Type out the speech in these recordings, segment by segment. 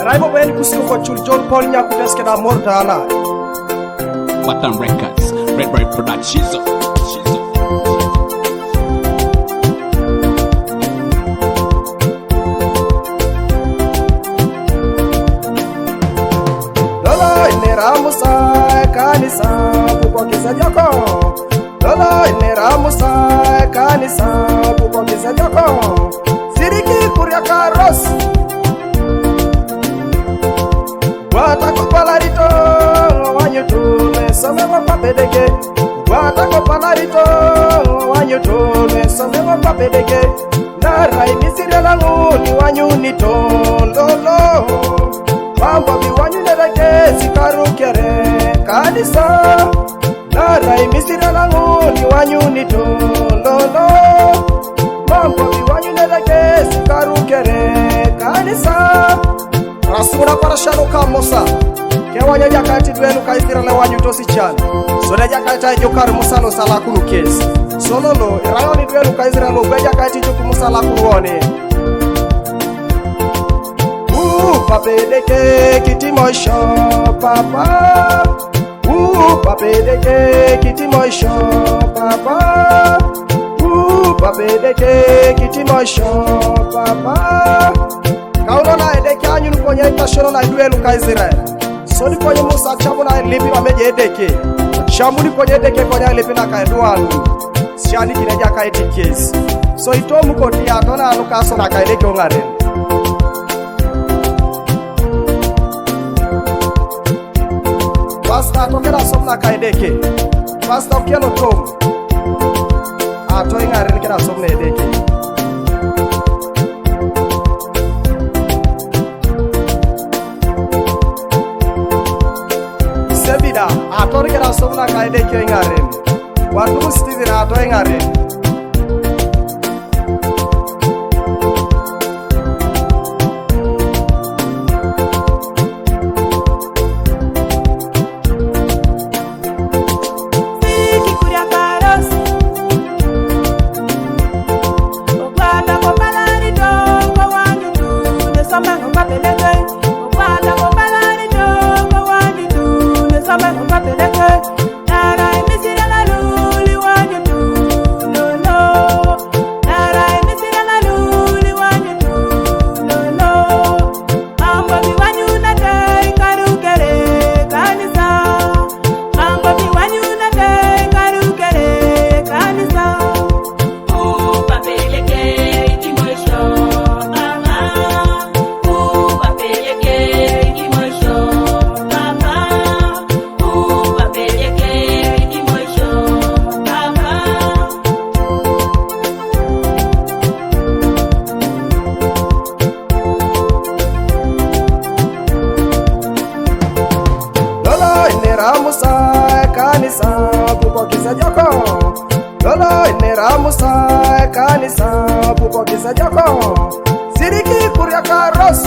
Raimo beni kusiko kwa chul John Paul nyakuteske na mortala Matan Records, Red Bright Productions. Lolo ineramusa kanisa kupokeza joko. Lolo ineramusa kanisa kupokeza joko. Siriki kuria karos Watakopalarito wanyutune somewa papedeke. Watakopalarito wanyutune somewa papedeke. Narai misire langu ni wanyunito lolo. Mambo biwanyunereke sikarukere kanisa. Narai misire langu ni wanyunito lolo. Mambo biwanyunereke sikarukere kanisa. Rasura para sharuka Musa Kewanya jakati duenu kaithira le wanyutosi chani Soda jakata jokar Musa no salakulu kesi Sololo irayoni duenu kaithira lo beja kati joku Musa lakuruone Papedeke kitimoisho papa Papedeke kitimoisho papa Papedeke kitimoisho papa Kauno na edeke anyu nukonye itashono na duelu ka Israel Soni konye Musa chamu na lipi mameje edeke Chamu ni konye edeke konye lipi na ka eduanu Siani kineja ka edikesi So ito mukoti ya tona anukaso na ka edeke ongaren Pasta tokera somna ka edeke Pasta ukiano tomu Ato ingaren kera somna edeke Sebida ator kera somna kaide kyo ingaren watu Steven ato ingaren Siki kuria karos Okwata kopalari dongo wanyu tu Nesamba ngopapeleke Okwata kopalari dongo wanyu tu Nesamba ngopapeleke Narai misira la luli wanyu tu Lolo Narai misira la luli wanyu tu Lolo Mambo biwanyu na te karukere kanisa Mambo biwanyu na te karukere kanisa Upapeleke ikimosho mama Upapeleke ikimosho mama Upapeleke ikimosho mama Lolo ineramusa kanisa kupokeza joko Lolo ineramusa kanisa kupokeza joko Siriki kuria karos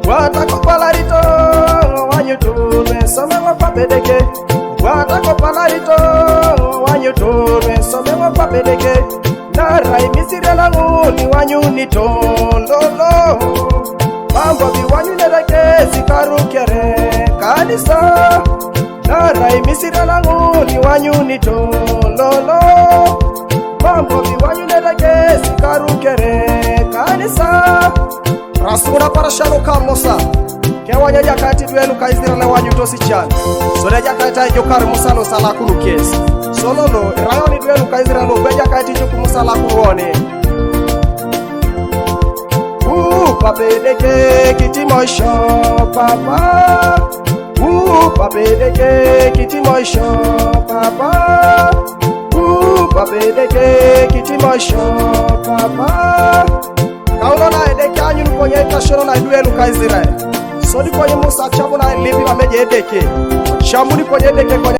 Watakopalarito wanyutune somewa papedeke Watakopalarito wanyutune somewa papedeke Narai misire langu ni wanyunito lolo Mambo biwanyunereke sikarukere kanisa Narai misire langu ni wanyunito lolo Mambo biwanyunereke sikarukere kanisa Rasura para sharuka Musa Kewanya jakati duenu ka Israel le wanyutosi chani Soda jakata jokar Musa no salakulu kesi Sololo irayoni duenu ka Israel lo beja kati joku Musa lakuruone Papedeke kitimoisho papa Papedeke kitimoisho papa Papedeke kitimoisho papa Kauno na edeke anyu nukonye itashono na duelu ka Israel Soni konye Musa chamu na lipi mameje edeke Chamu ni konye edeke konye